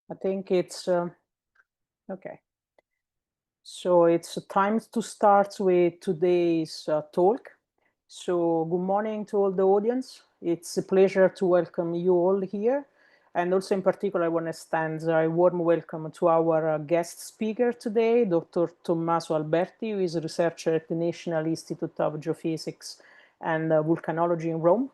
I think it's okay. So it's time to start with today's talk. So good morning to all the audience. It's a pleasure to welcome you all here. And also in particular, I want to extend a warm welcome to our guest speaker today, Dr. Tommaso Alberti, who is a researcher at the National Institute of Geophysics and Volcanology in Rome.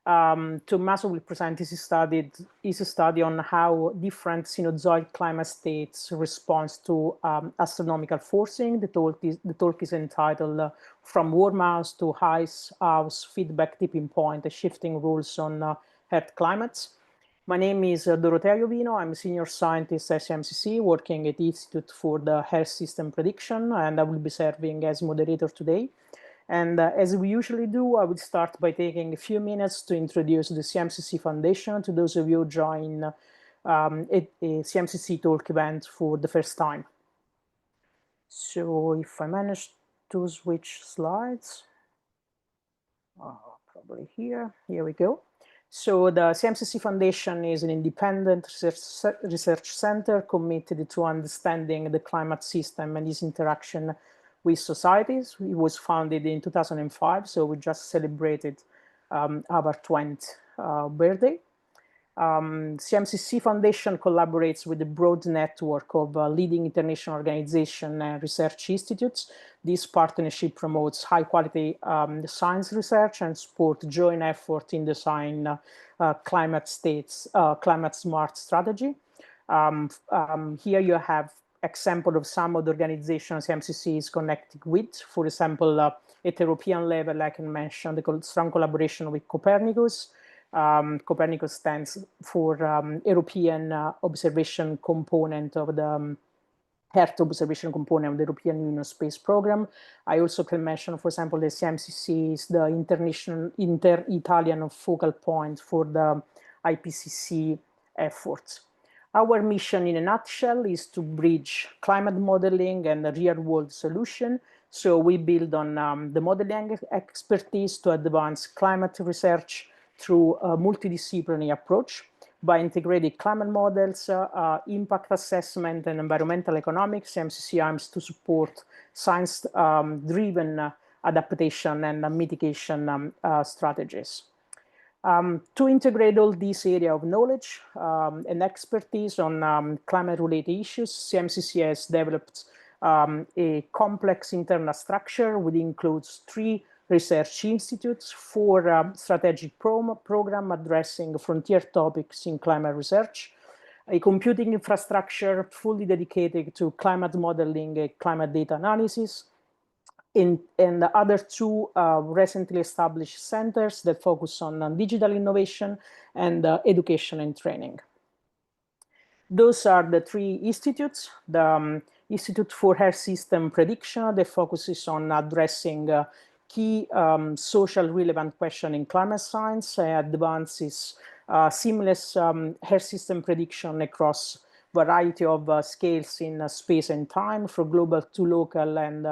Tommaso will present his study on how different Cenozoic climate states respond to astronomical forcing. The talk is entitled From Warmhouse to Icehouse Feedback Tipping Point, Shifting Rules on Earth Climates. My name is Dorotea Iovino. I'm a senior scientist at CMCC working at the Institute for the Earth System Prediction, and I will be serving as moderator today. And as we usually do, I would start by taking a few minutes to introduce the CMCC Foundation to those of you who join a CMCC talk event for the first time. So if I manage to switch slides, probably here we go. So the CMCC Foundation is an independent research center committed to understanding the climate system and its interaction with societies. It was founded in 2005, so we just celebrated our 20th birthday. CMCC Foundation collaborates with a broad network of leading international organizations and research institutes. This partnership promotes high-quality science research and supports joint effort in design climate smart strategy. Here you have example of some of the organizations CMCC is connected with. For example, at European level, I can mention the strong collaboration with Copernicus. Copernicus stands for European observation component of the Earth observation component of the European Union Space Program. I also can mention, for example, the CMCC is the inter-Italian focal point for the IPCC efforts. Our mission in a nutshell is to bridge climate modeling and the real-world solution. So we build on the modeling expertise to advance climate research through a multidisciplinary approach by integrating climate models, impact assessment, and environmental economics. CMCC aims to support science-driven adaptation and mitigation strategies. To integrate all this area of knowledge and expertise on climate-related issues, CMCC has developed a complex internal structure, which includes 3 research institutes, 4 strategic program addressing frontier topics in climate research, a computing infrastructure fully dedicated to climate modeling and climate data analysis, and the other 2 recently established centers that focus on digital innovation and education and training. Those are the 3 institutes. The Institute for Earth System Prediction that focuses on addressing key social relevant questions in climate science, advances seamless Earth system prediction across variety of scales in space and time, from global to local and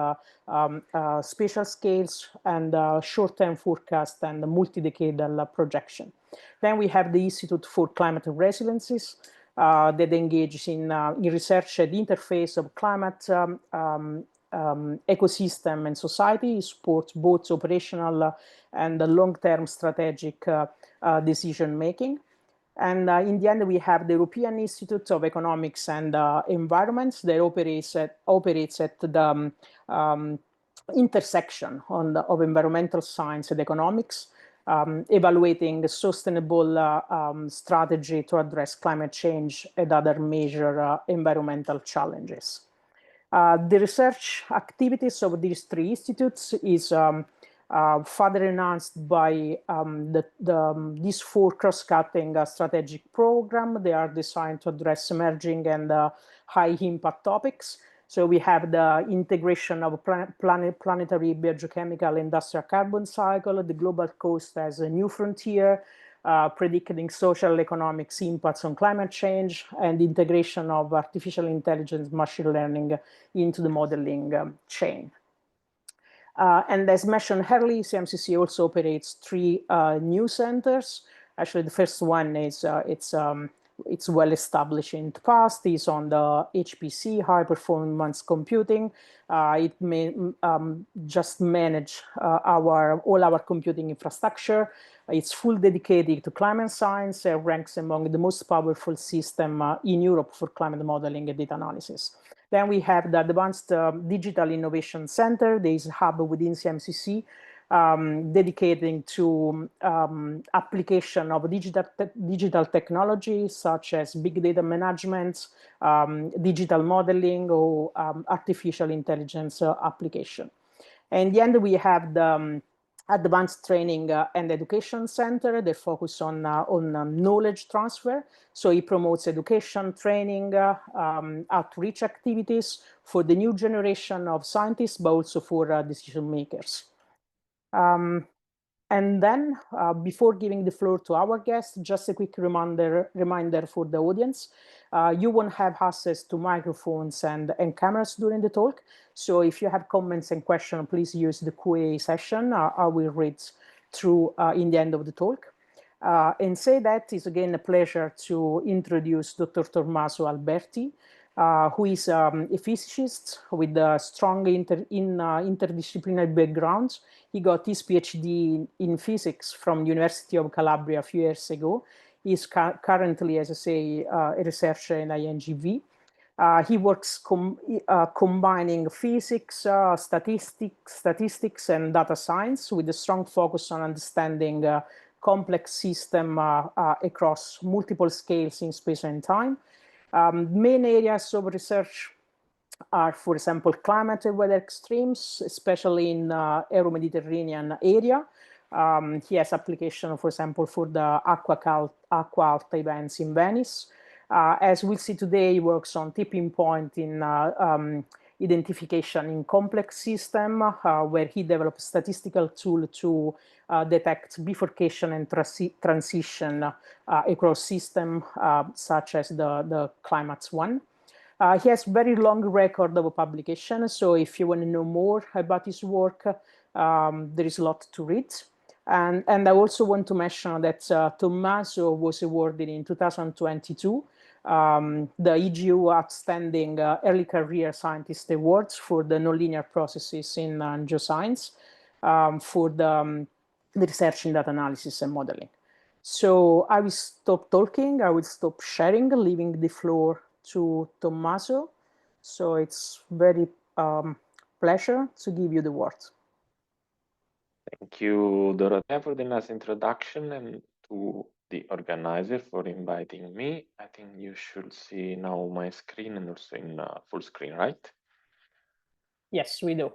spatial scales, and short-term forecast and multi-decadal projection. Then we have the Institute for Climate Resiliences that engages in research at the interface of climate, ecosystem, and society. It supports both operational and long-term strategic decision-making. And in the end, we have the European Institute of Economics and Environment that operates at the intersection of environmental science and economics, evaluating the sustainable strategy to address climate change and other major environmental challenges. The research activities of these 3 institutes is further enhanced by these 4 cross-cutting strategic programs. They are designed to address emerging and high-impact topics. So we have the integration of planetary biogeochemical industrial carbon cycle, the global coast as a new frontier, predicting social economics impacts on climate change, and integration of artificial intelligence, machine learning into the modeling chain. And as mentioned earlier, CMCC also operates 3 new centers. Actually, the first one is it's well established in the past, is on the HPC, high performance computing. It may just manage all our computing infrastructure. It's fully dedicated to climate science, ranks among the most powerful system in Europe for climate modeling and data analysis. Then we have the Advanced Digital Innovation Center. There is a hub within CMCC dedicating to application of digital technology such as big data management, digital modeling, or artificial intelligence application. And in the end, we have the Advanced Training and Education Center. They focus on knowledge transfer. So it promotes education, training, outreach activities for the new generation of scientists, but also for decision makers. And then, before giving the floor to our guest, just a quick reminder for the audience. You won't have access to microphones and cameras during the talk. So if you have comments and questions, please use the Q&A session. I will read through in the end of the talk. And say that it's again a pleasure to introduce Dr. Tommaso Alberti, who is a physicist with a strong interdisciplinary background. He got his PhD in physics from University of Calabria a few years ago. He's currently, as I say, a researcher in INGV. He works combining physics, statistics, and data science with a strong focus on understanding complex systems across multiple scales in space and time. Main areas of research are, for example, climate and weather extremes, especially in Euro-Mediterranean area. He has application, for example, for the aqua alta events in Venice. As we'll see today, he works on tipping point in identification in complex system, where he developed a statistical tool to detect bifurcation and transition across system, such as the climate one. He has very long record of publication, so if you want to know more about his work, there is a lot to read. And I also want to mention that Tommaso was awarded in 2022 the EGU Outstanding Early Career Scientist Awards for the nonlinear processes in geoscience for the research in data analysis and modeling. So I will stop talking, I will stop sharing, leaving the floor to Tommaso. So it's very pleasure to give you the word. Thank you, Dorotea, for the nice introduction, and to the organizer for inviting me. I think you should see now my screen and also in full screen, right? Yes, we do.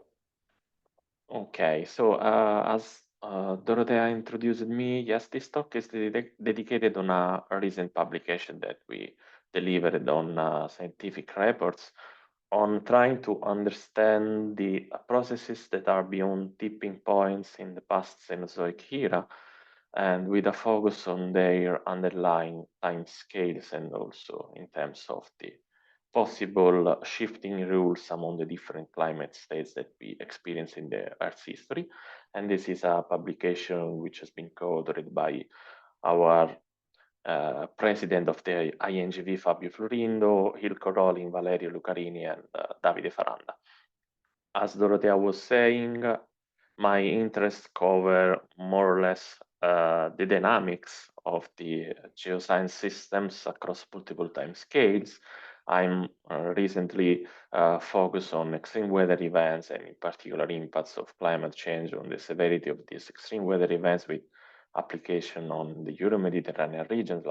Okay, so as Dorotea introduced me, yes, this talk is dedicated on a recent publication that we delivered on scientific reports on trying to understand the processes that are beyond tipping points in the past Cenozoic era, and with a focus on their underlying time scales and also in terms of the possible shifting rules among the different climate states that we experience in the Earth's history. And this is a publication which has been co-authored by our president of the INGV, Fabio Florindo, Hilco Rolin, Valerio Lucarini, and Davide Faranda. As Dorotea was saying, my interests cover more or less the dynamics of the geoscience systems across multiple time scales. I'm recently focused on extreme weather events and in particular impacts of climate change on the severity of these extreme weather events with application on the Euro-Mediterranean regions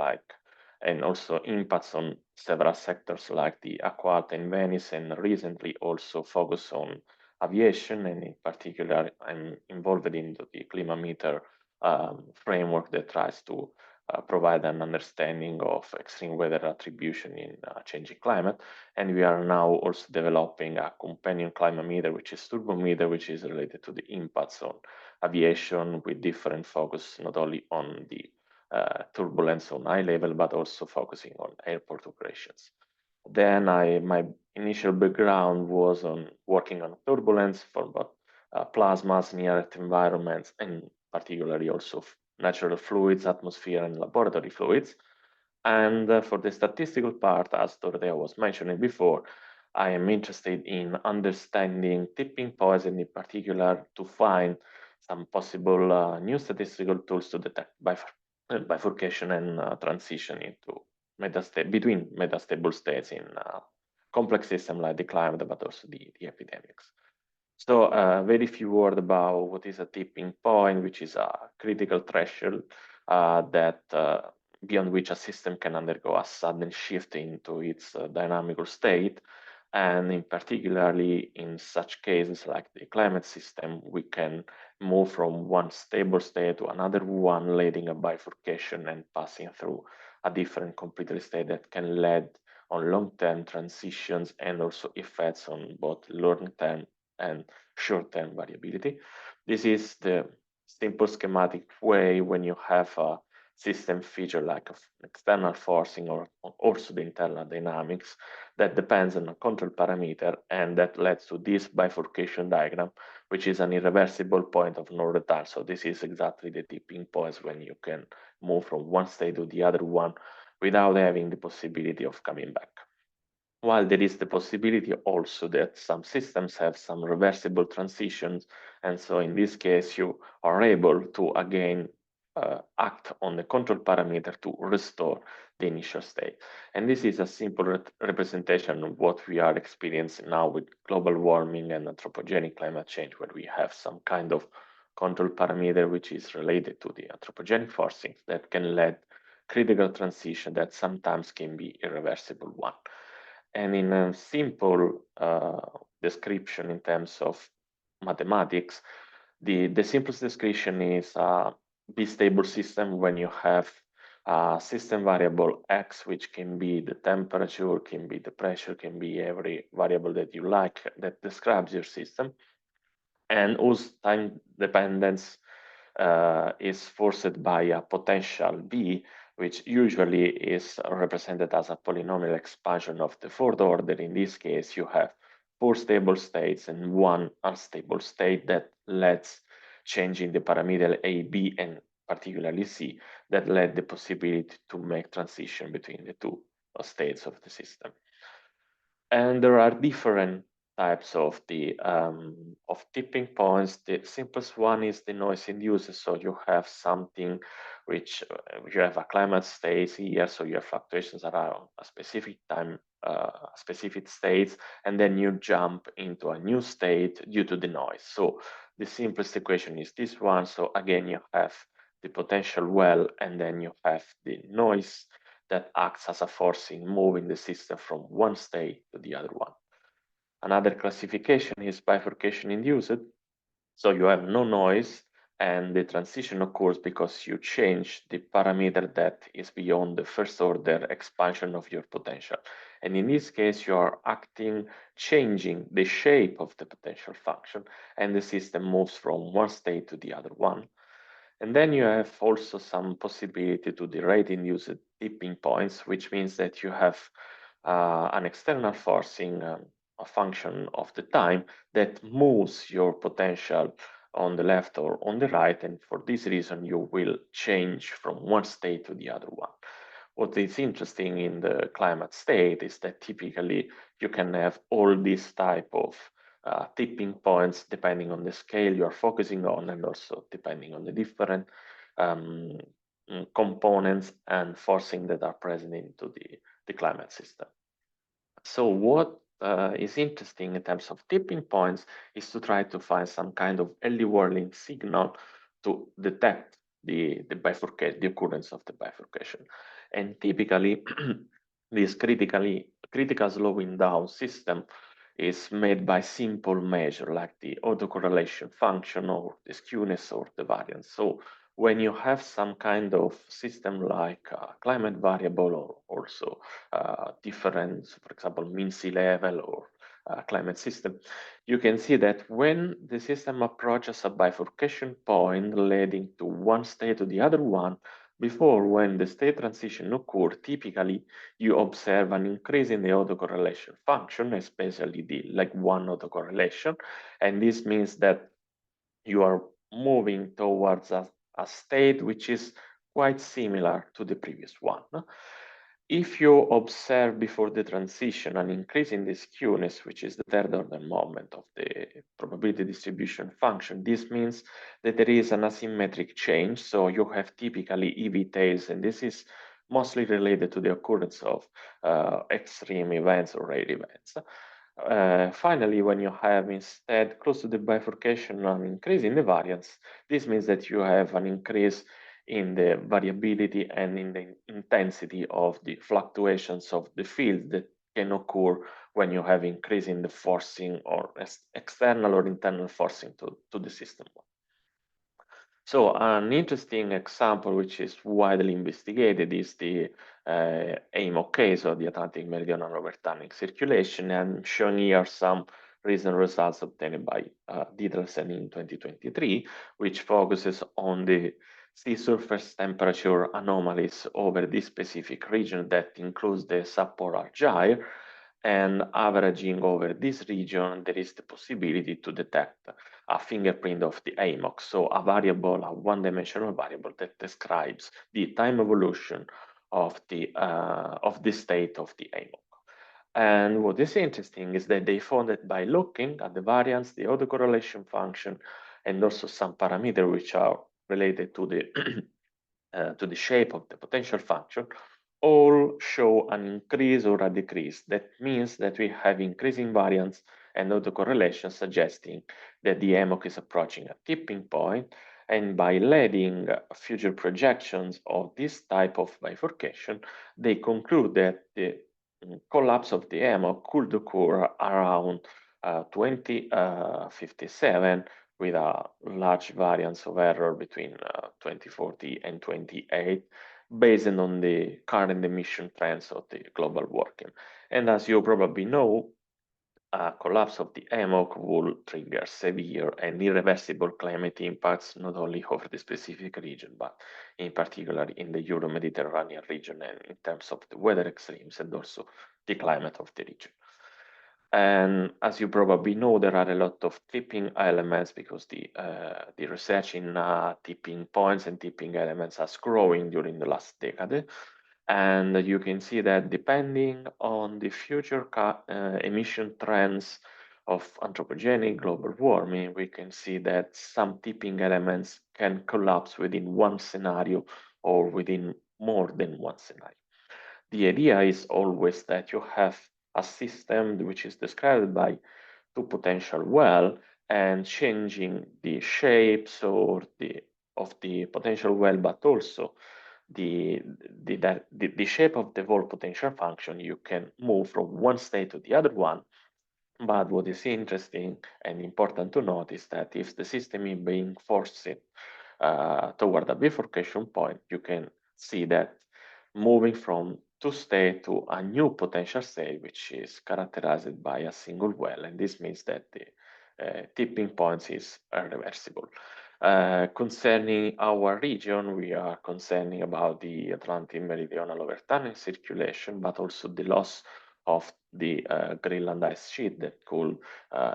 and also impacts on several sectors like the aqua alta in Venice, and recently also focus on aviation, and in particular I'm involved into the climameter framework that tries to provide an understanding of extreme weather attribution in changing climate. And we are now also developing a companion climameter, which is turbometer, which is related to the impacts on aviation with different focus, not only on the turbulence on eye level, but also focusing on airport operations. Then my initial background was on working on turbulence for both plasmas, near-Earth environments, and particularly also natural fluids, atmosphere, and laboratory fluids. And for the statistical part, as Dorotea was mentioning before, I am interested in understanding tipping points, and in particular to find some possible new statistical tools to detect bifurcation and transition into between metastable states in complex systems like the climate, but also the epidemics. So very few words about what is a tipping point, which is a critical threshold that beyond which a system can undergo a sudden shift into its dynamical state. And in particularly in such cases like the climate system, we can move from one stable state to another one, leading a bifurcation and passing through a different completely state that can lead on long-term transitions and also effects on both long-term and short-term variability. This is the simple schematic way when you have a system feature like external forcing or also the internal dynamics that depends on a control parameter, and that leads to this bifurcation diagram, which is an irreversible point of no return. So this is exactly the tipping points when you can move from one state to the other one without having the possibility of coming back. While there is the possibility also that some systems have some reversible transitions, and so in this case you are able to again act on the control parameter to restore the initial state. And this is a simple representation of what we are experiencing now with global warming and anthropogenic climate change, where we have some kind of control parameter which is related to the anthropogenic forcings that can lead critical transition that sometimes can be irreversible one. And in a simple description in terms of mathematics, the simplest description is a bistable system when you have a system variable x, which can be the temperature, can be the pressure, can be every variable that you like that describes your system, and whose time dependence is forced by a potential b, which usually is represented as a polynomial expansion of the fourth order. In this case, you have 4 stable states and 1 unstable state that lets changing the parameter a, b, and particularly c, that led the possibility to make transition between the two states of the system. And there are different types of the tipping points. The simplest one is the noise induced. So you have something which you have a climate state here, so you have fluctuations around a specific time, specific states, and then you jump into a new state due to the noise. So the simplest equation is this one. So again, you have the potential well, and then you have the noise that acts as a force in moving the system from one state to the other one. Another classification is bifurcation induced. So you have no noise, and the transition occurs because you change the parameter that is beyond the first order expansion of your potential. And in this case, you are changing the shape of the potential function, and the system moves from one state to the other one. And then you have also some possibility to the rate-induced tipping points, which means that you have an external forcing, a function of the time that moves your potential on the left or on the right, and for this reason you will change from one state to the other one. What is interesting in the climate state is that typically you can have all these type of tipping points depending on the scale you are focusing on, and also depending on the different components and forcing that are present into the climate system. So what is interesting in terms of tipping points is to try to find some kind of early warning signal to detect the bifurcation, the occurrence of the bifurcation. And typically, this critical slowing down system is made by simple measure like the autocorrelation function or the skewness or the variance. So when you have some kind of system like climate variable or also difference, for example, mean sea level or climate system, you can see that when the system approaches a bifurcation point leading to one state to the other one, before when the state transition occurs, typically you observe an increase in the autocorrelation function, especially the leg 1 autocorrelation, and this means that you are moving towards a state which is quite similar to the previous one. If you observe before the transition an increase in the skewness, which is the third order moment of the probability distribution function, this means that there is an asymmetric change. So you have typically EV tails, and this is mostly related to the occurrence of extreme events or rare events. Finally, when you have instead close to the bifurcation an increase in the variance, this means that you have an increase in the variability and in the intensity of the fluctuations of the field that can occur when you have increase in the forcing or external or internal forcing to the system. So an interesting example, which is widely investigated, is the AMOC case, or the Atlantic Meridional Overturning Circulation. And I'm showing here some recent results obtained by Dietersen in 2023, which focuses on the sea surface temperature anomalies over this specific region that includes the subpolar gyre. And averaging over this region, there is the possibility to detect a fingerprint of the AMOC, so a variable, a one-dimensional variable that describes the time evolution of the state of the AMOC. And what is interesting is that they found that by looking at the variance, the autocorrelation function, and also some parameters which are related to the shape of the potential function, all show an increase or a decrease. That means that we have increasing variance and autocorrelation suggesting that the AMOC is approaching a tipping point, and by letting future projections of this type of bifurcation, they conclude that the collapse of the AMOC could occur around 2057 with a large variance of error between 2040 and 28, based on the current emission trends of the global warming. And as you probably know, a collapse of the AMOC will trigger severe and irreversible climate impacts, not only over the specific region, but in particular in the Euro-Mediterranean region, and in terms of the weather extremes and also the climate of the region. And as you probably know, there are a lot of tipping elements because the research in tipping points and tipping elements has growing during the last decade. And you can see that depending on the future emission trends of anthropogenic global warming, we can see that some tipping elements can collapse within one scenario or within more than one scenario. The idea is always that you have a system which is described by two potential well, and changing the shapes or of the potential well, but also the shape of the whole potential function, you can move from one state to the other one. But what is interesting and important to note is that if the system is being forced toward a bifurcation point, you can see that moving from two state to a new potential state, which is characterized by a single well, and this means that the tipping point is irreversible. Concerning our region, we are concerning about the Atlantic Meridional Overturning Circulation, but also the loss of the Greenland ice sheet that could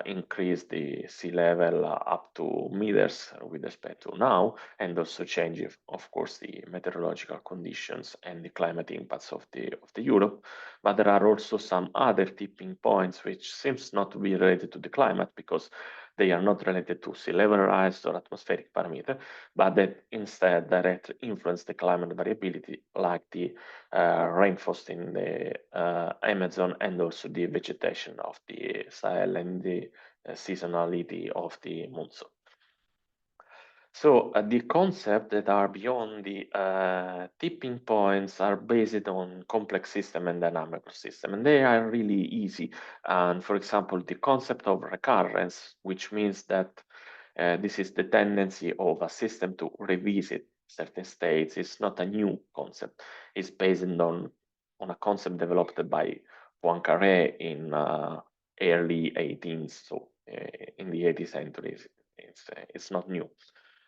increase the sea level up to meters with respect to now, and also change, of course, the meteorological conditions and the climate impacts of the Europe. But there are also some other tipping points which seems not to be related to the climate, because they are not related to sea level rise or atmospheric parameter, but that instead directly influence the climate variability, like the rainfall in the Amazon, and also the vegetation of the Sahel and the seasonality of the monsoon. So the concepts that are beyond the tipping points are based on complex system and dynamical system, and they are really easy. And for example, the concept of recurrence, which means that this is the tendency of a system to revisit certain states, is not a new concept. It's based on a concept developed by Poincaré in early 18th, so in the 80th century. It's not new.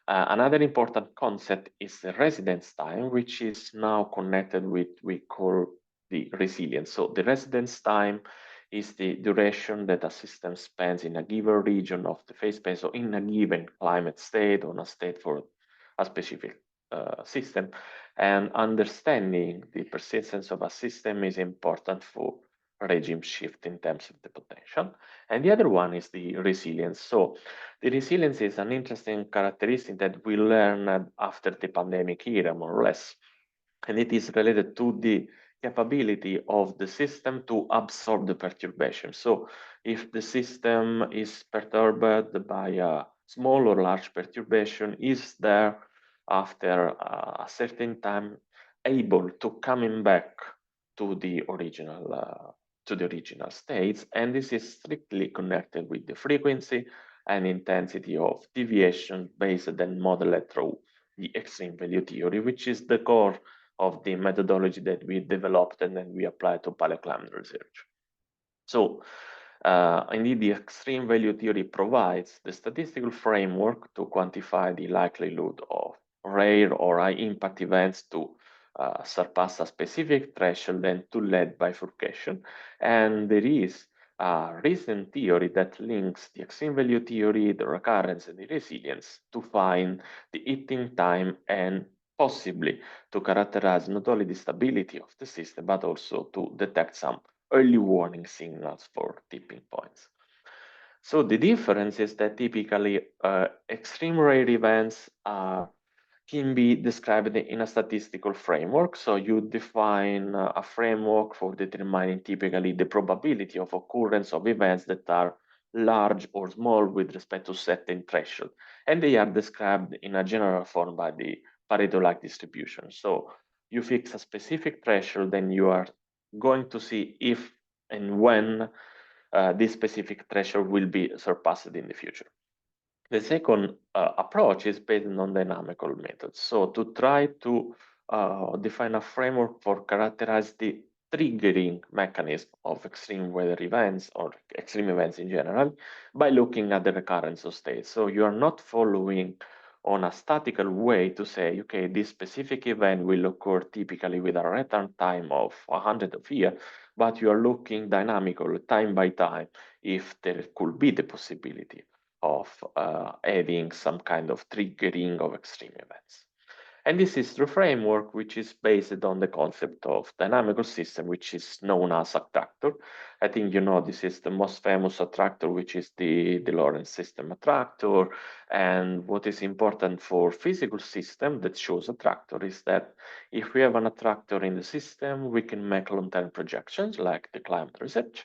Another important concept is the residence time, which is now connected with we call the resilience. So the residence time is the duration that a system spends in a given region of the phase space, or in a given climate state, or a state for a specific system, and understanding the persistence of a system is important for regime shift in terms of the potential. And the other one is the resilience. So the resilience is an interesting characteristic that we learned after the pandemic era, more or less, and it is related to the capability of the system to absorb the perturbation. So if the system is perturbed by a small or large perturbation, is there after a certain time able to coming back to the original states, and this is strictly connected with the frequency and intensity of deviation based and modeled through the extreme value theory, which is the core of the methodology that we developed and then we applied to paleoclimate research. So indeed, the extreme value theory provides the statistical framework to quantify the likelihood of rare or high impact events to surpass a specific threshold and to lead bifurcation. And there is a recent theory that links the extreme value theory, the recurrence, and the resilience to find the hitting time and possibly to characterize not only the stability of the system, but also to detect some early warning signals for tipping points. So the difference is that typically extreme rare events can be described in a statistical framework. So you define a framework for determining typically the probability of occurrence of events that are large or small with respect to certain threshold. And they are described in a general form by the Pareto-like distribution. So you fix a specific threshold, then you are going to see if and when this specific threshold will be surpassed in the future. The second approach is based on dynamical methods. So to try to define a framework for characterize the triggering mechanism of extreme weather events or extreme events in general by looking at the recurrence of states. So you are not following on a statical way to say, okay, this specific event will occur typically with a return time of 100 of years, but you are looking dynamical time by time if there could be the possibility of having some kind of triggering of extreme events. And this is the framework which is based on the concept of dynamical system, which is known as attractor. I think you know this is the most famous attractor, which is the Lorentz system attractor. And what is important for physical system that shows attractor is that if we have an attractor in the system, we can make long-term projections like the climate research,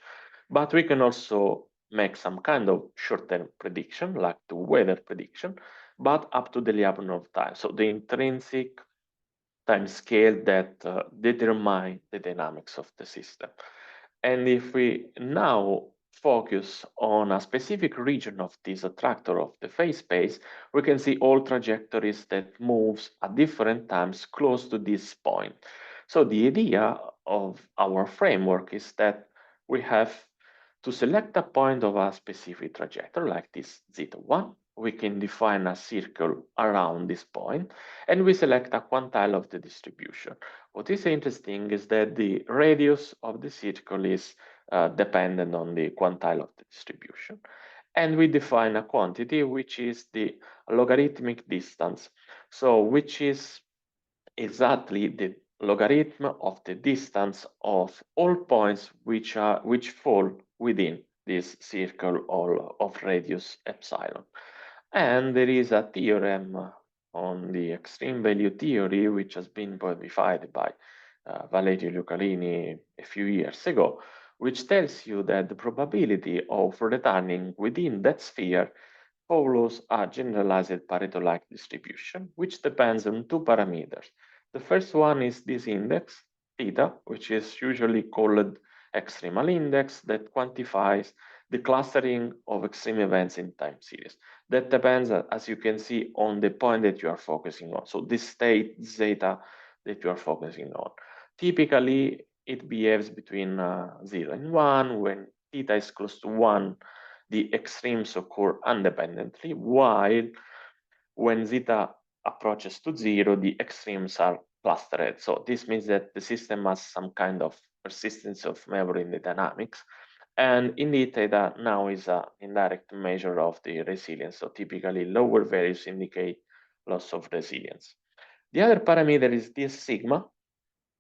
but we can also make some kind of short-term prediction like the weather prediction, but up to the level of time. So the intrinsic time scale that determine the dynamics of the system. And if we now focus on a specific region of this attractor of the phase space, we can see all trajectories that moves at different times close to this point. So the idea of our framework is that we have to select a point of a specific trajectory like this zeta1. We can define a circle around this point, and we select a quantile of the distribution. What is interesting is that the radius of the circle is dependent on the quantile of the distribution. And we define a quantity, which is the logarithmic distance. So which is exactly the logarithm of the distance of all points which fall within this circle of radius epsilon. And there is a theorem on the extreme value theory, which has been modified by Valerio Lucarini a few years ago, which tells you that the probability of returning within that sphere follows a generalized Pareto-like distribution, which depends on two parameters. The first one is this index, theta, which is usually called extremal index, that quantifies the clustering of extreme events in time series. That depends, as you can see, on the point that you are focusing on. So this state zeta that you are focusing on. Typically, it behaves between 0 and 1. When theta is close to 1, the extremes occur independently, while when zeta approaches to 0, the extremes are clustered. So this means that the system has some kind of persistence of memory in the dynamics. And indeed, theta now is an indirect measure of the resilience. So typically, lower values indicate loss of resilience. The other parameter is this sigma,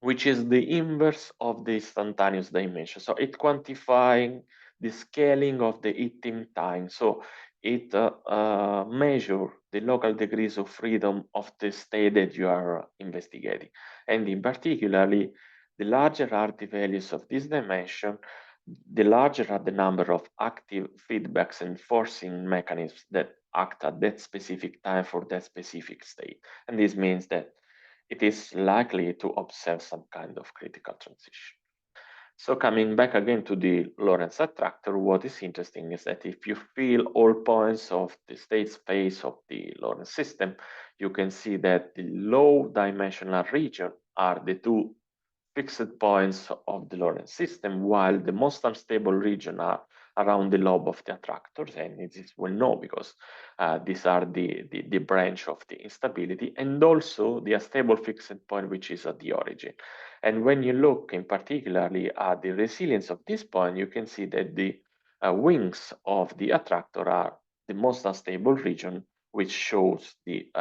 which is the inverse of the instantaneous dimension. So it quantifying the scaling of the hitting time. So it measures the local degrees of freedom of the state that you are investigating. And in particularly, the larger are the values of this dimension, the larger are the number of active feedbacks and forcing mechanisms that act at that specific time for that specific state. And this means that it is likely to observe some kind of critical transition. So coming back again to the Lorentz attractor, what is interesting is that if you fill all points of the state space of the Lorentz system, you can see that the low dimensional region are the two fixed points of the Lorentz system, while the most unstable region are around the lobe of the attractors, and it is well known because these are the branch of the instability, and also the unstable fixed point, which is at the origin. And when you look in particularly at the resilience of this point, you can see that the wings of the attractor are the most unstable region, which shows the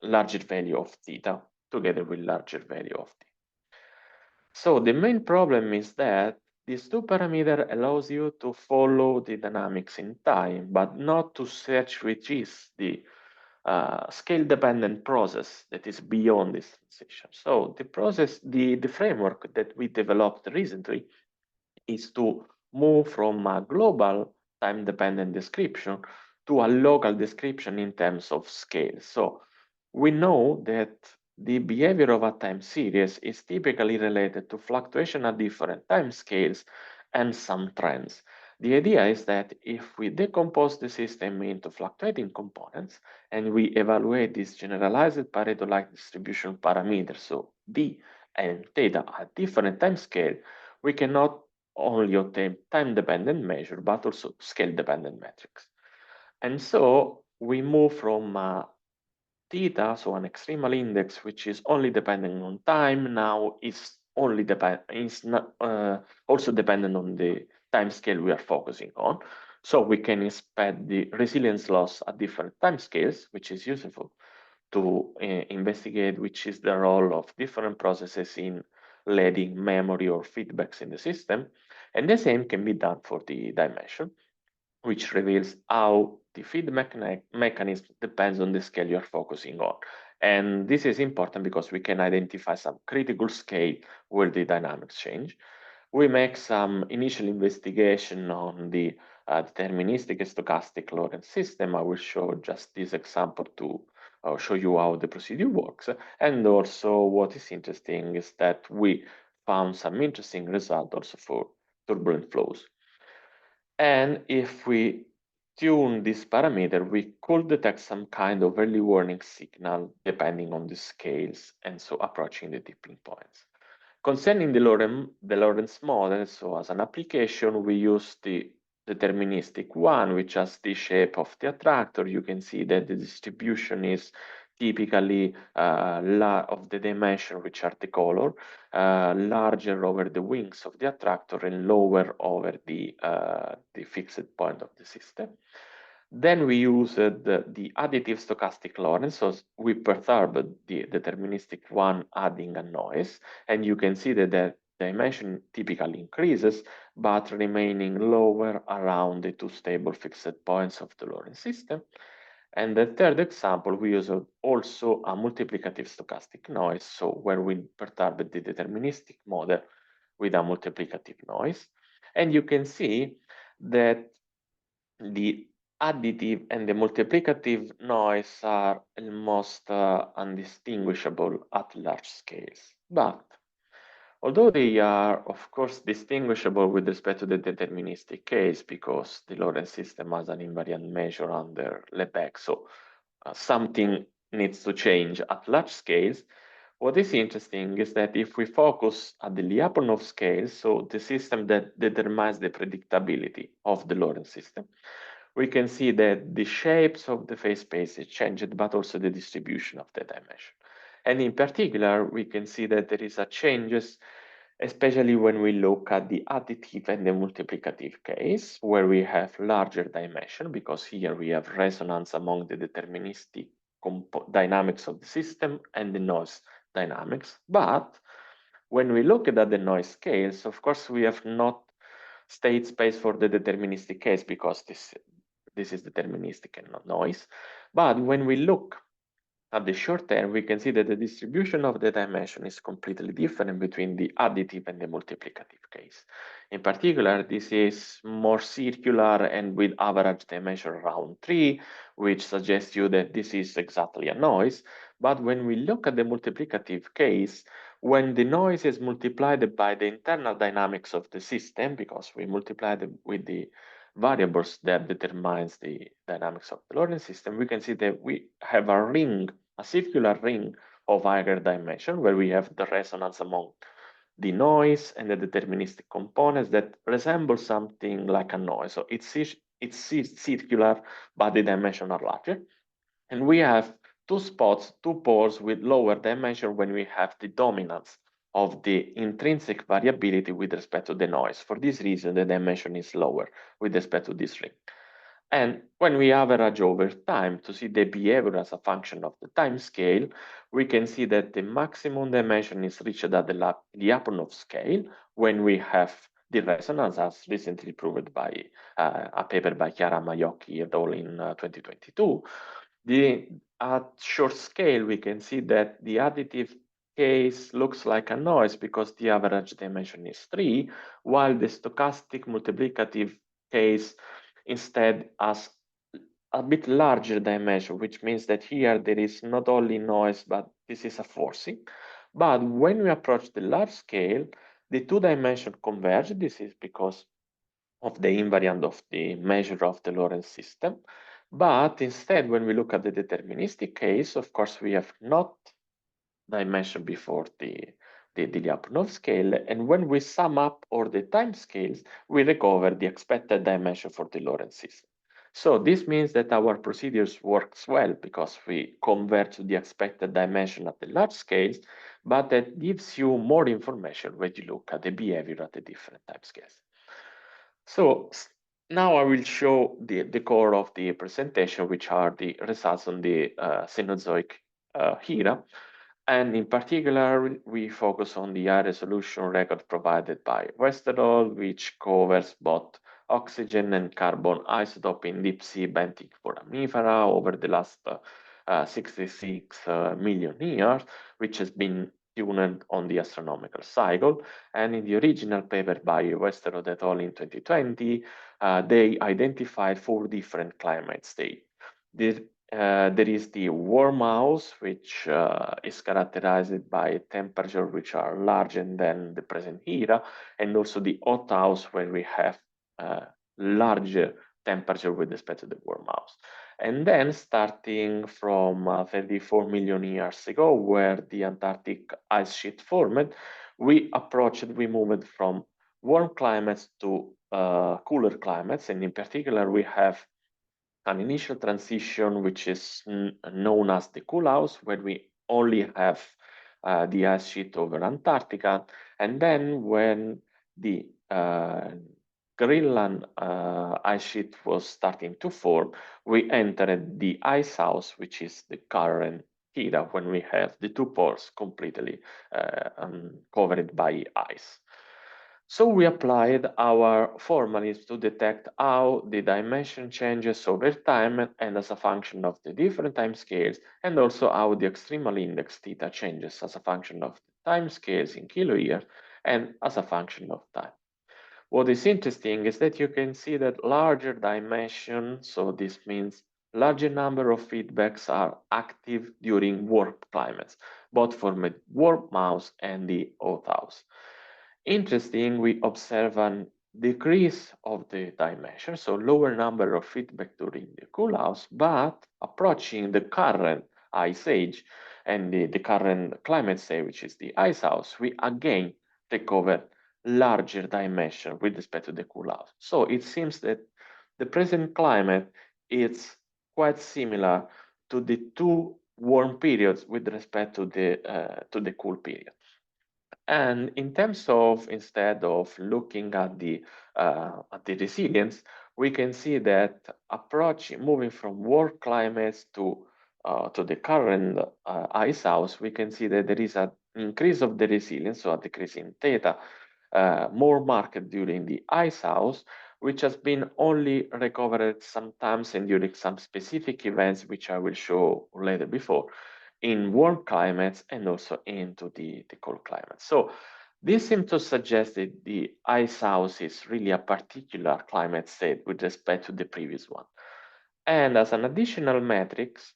larger value of theta together with larger value of t. So the main problem is that these two parameters allows you to follow the dynamics in time, but not to search which is the scale-dependent process that is beyond this transition. So the process, the framework that we developed recently is to move from a global time-dependent description to a local description in terms of scale. So we know that the behavior of a time series is typically related to fluctuation at different time scales and some trends. The idea is that if we decompose the system into fluctuating components and we evaluate this generalized Pareto-like distribution parameters, so d and theta at different time scale, we cannot only obtain time-dependent measure, but also scale-dependent metrics. And so we move from theta, so an extremal index, which is only dependent on time, now is only also dependent on the time scale we are focusing on. So we can expect the resilience loss at different time scales, which is useful to investigate which is the role of different processes in leading memory or feedbacks in the system. And the same can be done for the dimension, which reveals how the feedback mechanism depends on the scale you're focusing on. And this is important because we can identify some critical scale where the dynamics change. We make some initial investigation on the deterministic stochastic Lorentz system. I will show just this example to show you how the procedure works. And also what is interesting is that we found some interesting results also for turbulent flows. And if we tune this parameter, we could detect some kind of early warning signal depending on the scales, and so approaching the tipping points. Concerning the Lorentz model, so as an application, we use the deterministic one, which has the shape of the attractor. You can see that the distribution is typically of the dimension, which are the color, larger over the wings of the attractor and lower over the fixed point of the system. Then we used the additive stochastic Lorentz, so we perturbed the deterministic one adding a noise, and you can see that the dimension typically increases, but remaining lower around the two stable fixed points of the Lorentz system. And the third example, we use also a multiplicative stochastic noise, so where we perturbed the deterministic model with a multiplicative noise. And you can see that the additive and the multiplicative noise are almost undistinguishable at large scales. But although they are, of course, distinguishable with respect to the deterministic case, because the Lorentz system has an invariant measure under Lebesgue, so something needs to change at large scales. What is interesting is that if we focus at the Lyapunov scale, so the system that determines the predictability of the Lorentz system, we can see that the shapes of the phase spaces changed, but also the distribution of the dimension. And in particular, we can see that there is a changes, especially when we look at the additive and the multiplicative case, where we have larger dimension, because here we have resonance among the deterministic dynamics of the system and the noise dynamics. But when we look at the noise scales, of course, we have not state space for the deterministic case because this is deterministic and not noise. But when we look at the short term, we can see that the distribution of the dimension is completely different between the additive and the multiplicative case. In particular, this is more circular and with average dimension around 3, which suggests you that this is exactly a noise. But when we look at the multiplicative case, when the noise is multiplied by the internal dynamics of the system, because we multiply them with the variables that determines the dynamics of the Lorentz system, we can see that we have a ring, a circular ring of higher dimension, where we have the resonance among the noise and the deterministic components that resemble something like a noise. So it's circular, but the dimensions are larger. And we have two spots, two poles with lower dimension when we have the dominance of the intrinsic variability with respect to the noise. For this reason, the dimension is lower with respect to this ring. And when we average over time to see the behavior as a function of the time scale, we can see that the maximum dimension is reached at the Lyapunov scale when we have the resonance, as recently proved by a paper by Chiara Maiocchi et al. In 2022. At short scale, we can see that the additive case looks like a noise because the average dimension is 3, while the stochastic multiplicative case instead has a bit larger dimension, which means that here there is not only noise, but this is a forcing. But when we approach the large scale, the two dimensions converge. This is because of the invariant of the measure of the Lorentz system. But instead, when we look at the deterministic case, of course, we have not dimension before the Lyapunov scale. And when we sum up all the time scales, we recover the expected dimension for the Lorentz system. So this means that our procedures works well because we convert to the expected dimension at the large scales, but that gives you more information when you look at the behavior at the different time scales. So now I will show the core of the presentation, which are the results on the Cenozoic era. And in particular, we focus on the high resolution record provided by Westerdahl, which covers both oxygen and carbon isotope in deep sea benthic foramifera over the last 66 million years, which has been tuned on the astronomical cycle. And in the original paper by Westerdahl et al. In 2020, they identified 4 different climate states. There is the Warmhouse, which is characterized by temperature which are larger than the present era, and also the Hothouse, where we have larger temperature with respect to the Warmhouse. And then starting from 34 million years ago, where the Antarctic ice sheet formed, we moved from warm climates to cooler climates, and in particular, we have an initial transition, which is known as the cool house, where we only have the ice sheet over Antarctica. And then when the Greenland ice sheet was starting to form, we entered the Icehouse, which is the current era when we have the two poles completely covered by ice. So we applied our formalism to detect how the dimension changes over time and as a function of the different time scales, and also how the extremal index theta changes as a function of the time scales in kiloyears and as a function of time. What is interesting is that you can see that larger dimension, so this means larger number of feedbacks are active during warm climates, both for the Warmhouse and the Hothouse. Interesting, we observe a decrease of the dimension, so lower number of feedback during the cool house, but approaching the current ice age and the current climate state, which is the Icehouse, we again recover larger dimension with respect to the cool house. So it seems that the present climate is quite similar to the two warm periods with respect to the cool period. And in terms of, instead of looking at the resilience, we can see that moving from warm climates to to the current Icehouse, we can see that there is an increase of the resilience, so a decrease in theta, more marked during the Icehouse, which has been only recovered sometimes and during some specific events, which I will show later before, in warm climates and also into the cold climates. So this seems to suggest that the Icehouse is really a particular climate state with respect to the previous one. And as an additional metrics,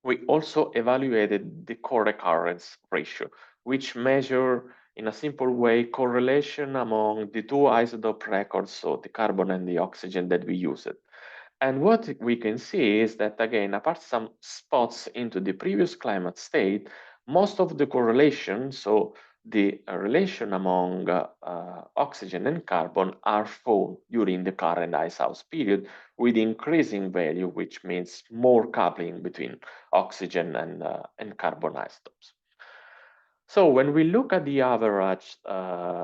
we also evaluated the co-recurrence ratio, which measure in a simple way correlation among the two isotope records, so the carbon and the oxygen that we used. And what we can see is that, again, apart some spots into the previous climate state, most of the correlation, so the relation among oxygen and carbon, are found during the current Icehouse period with increasing value, which means more coupling between oxygen and carbon isotopes. So when we look at the average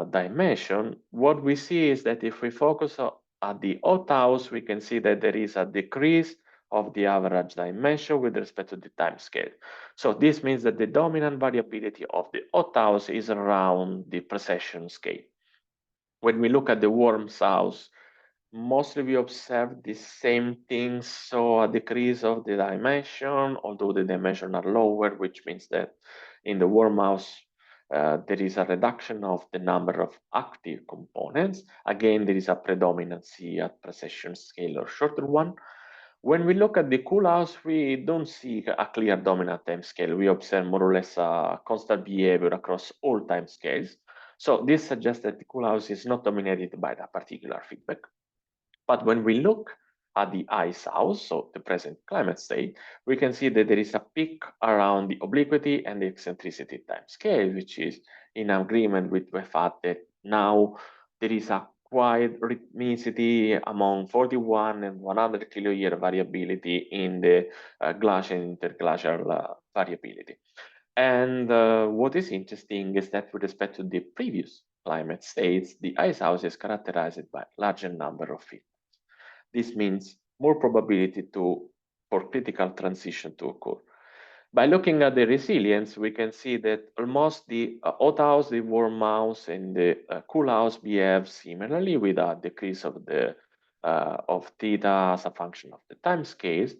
dimension, what we see is that if we focus at the Icehouse, we can see that there is a decrease of the average dimension with respect to the time scale. So this means that the dominant variability of the Icehouse is around the precession scale. When we look at the Warmhouse, mostly we observe the same things, so a decrease of the dimension, although the dimensions are lower, which means that in the Warmhouse there is a reduction of the number of active components. Again, there is a predominancy at precession scale or shorter one. When we look at the Coolhouse, we don't see a clear dominant time scale. We observe more or less a constant behavior across all time scales. So this suggests that the Coolhouse is not dominated by that particular feedback. But when we look at the Icehouse, so the present climate state, we can see that there is a peak around the obliquity and the eccentricity time scale, which is in agreement with the fact that now there is a quite rhythmicity among 41 and 100 kiloyear variability in the glacial and interglacial variability. And what is interesting is that with respect to the previous climate states, the Icehouse is characterized by a larger number of features. This means more probability for critical transition to occur. By looking at the resilience, we can see that almost the Icehouse, the Warmhouse, and the Coolhouse behave similarly with a decrease of the of theta as a function of the time scales.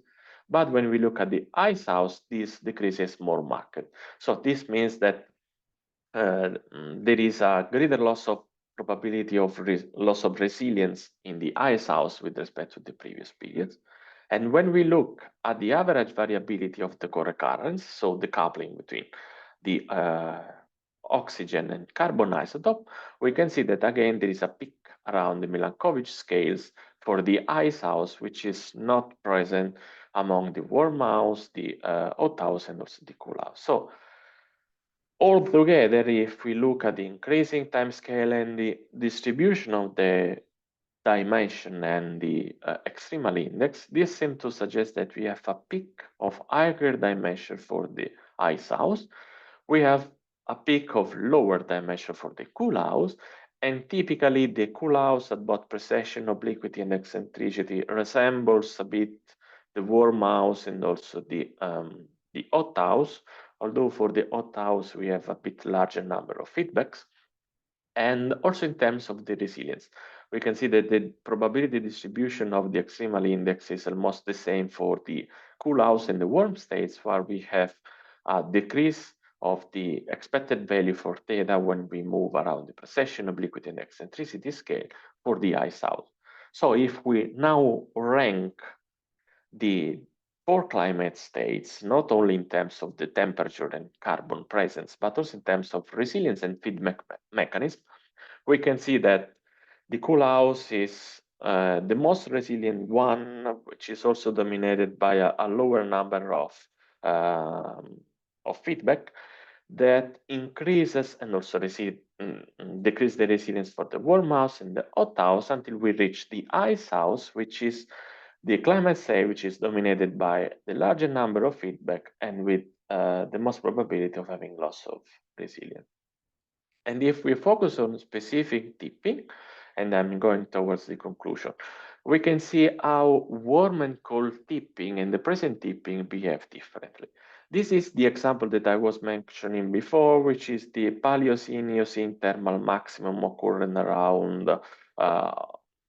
But when we look at the Icehouse, this decrease is more marked. So this means that there is a greater loss of probability of loss of resilience in the Icehouse with respect to the previous periods. And when we look at the average variability of the co-recurrence, so the coupling between the oxygen and carbon isotope, we can see that again there is a peak around the Milankovitch scales for the Icehouse, which is not present among the Warmhouse, the Icehouse, and also the Coolhouse. So altogether, if we look at the increasing time scale and the distribution of the dimension and the extremal index, this seems to suggest that we have a peak of higher dimension for the Icehouse. We have a peak of lower dimension for the Coolhouse, and typically the Coolhouse at both precession, obliquity, and eccentricity resembles a bit the Warmhouse and also the Icehouse, although for the Icehouse we have a bit larger number of feedbacks. And also in terms of the resilience, we can see that the probability distribution of the extremal index is almost the same for the Coolhouse and the warm states, where we have a decrease of the expected value for theta when we move around the precession, obliquity, and eccentricity scale for the Icehouse. So if we now rank the 4 climate states, not only in terms of the temperature and carbon presence, but also in terms of resilience and feedback mechanism, we can see that the Coolhouse is the most resilient one, which is also dominated by a lower number of feedback that increases and also decrease the resilience for the Warmhouse and the Icehouse until we reach the Icehouse, which is the climate state, which is dominated by the larger number of feedback and with the most probability of having loss of resilience. And if we focus on specific tipping, and I'm going towards the conclusion. We can see how warm and cold tipping and the present tipping behave differently. This is the example that I was mentioning before, which is the Paleocene-Eocene thermal maximum occurring around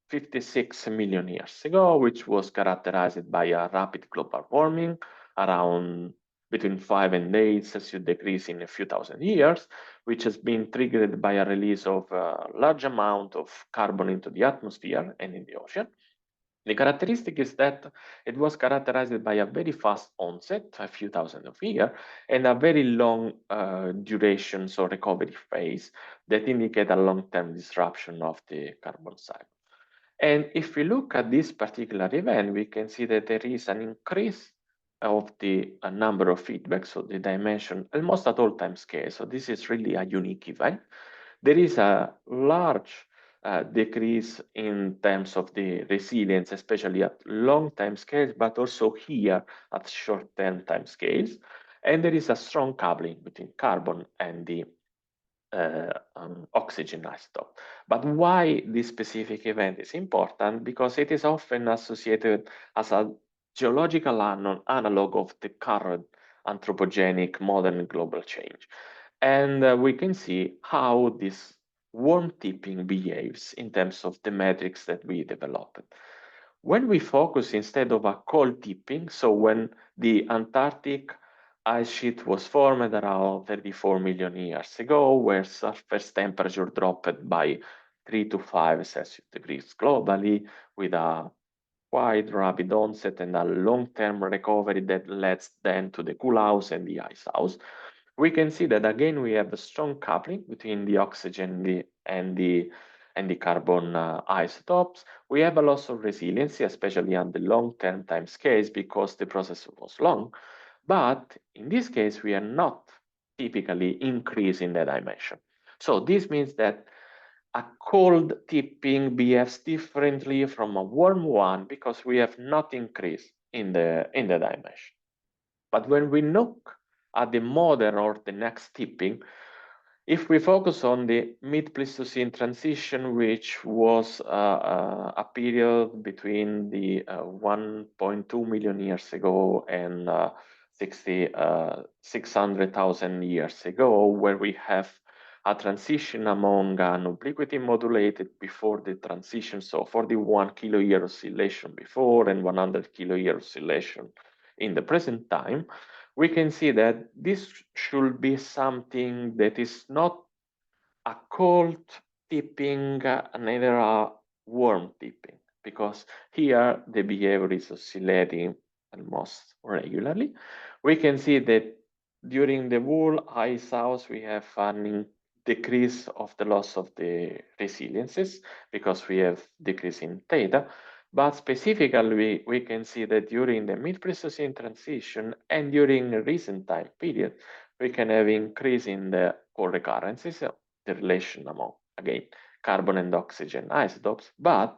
56 million years ago, which was characterized by a rapid global warming around between 5 and 8 Celsius degrees in a few thousand years, which has been triggered by a release of a large amount of carbon into the atmosphere and in the ocean. The characteristic is that it was characterized by a very fast onset, a few thousand of years, and a very long duration, so recovery phase, that indicate a long-term disruption of the carbon cycle. And if we look at this particular event, we can see that there is an increase of the number of feedbacks, so the dimension, almost at all time scales. So this is really a unique event. There is a large decrease in terms of the resilience, especially at long time scales, but also here at short-term time scales. And there is a strong coupling between carbon and the oxygen isotope. But why this specific event is important? Because it is often associated as a geological analog of the current anthropogenic modern global change. And we can see how this warm tipping behaves in terms of the metrics that we developed. When we focus instead of a cold tipping, so when the Antarctic ice sheet was formed around 34 million years ago, where surface temperature dropped by 3 to 5 Celsius degrees globally, with a quite rapid onset and a long-term recovery that leads then to the cool house and the Icehouse. We can see that again we have a strong coupling between the oxygen and the carbon isotopes. We have a loss of resiliency, especially on the long-term time scales, because the process was long. But in this case, we are not typically increasing the dimension. So this means that a cold tipping behaves differently from a warm one because we have not increased in the dimension. But when we look at the modern or the next tipping, if we focus on the mid-Pleistocene transition, which was a period between the 1.2 million years ago and 600,000 years ago, where we have a transition among an obliquity modulated before the transition, so 41 kilo-year oscillation before and 100 kilo-year oscillation in the present time, we can see that this should be something that is not a cold tipping, neither a warm tipping, because here the behavior is oscillating almost regularly. We can see that during the whole Icehouse, we have a decrease of the loss of the resiliences because we have decrease in theta. But specifically, we can see that during the mid-Pleistocene transition and during a recent time period, we can have increase in the co-recurrences, the relation among, again, carbon and oxygen isotopes. But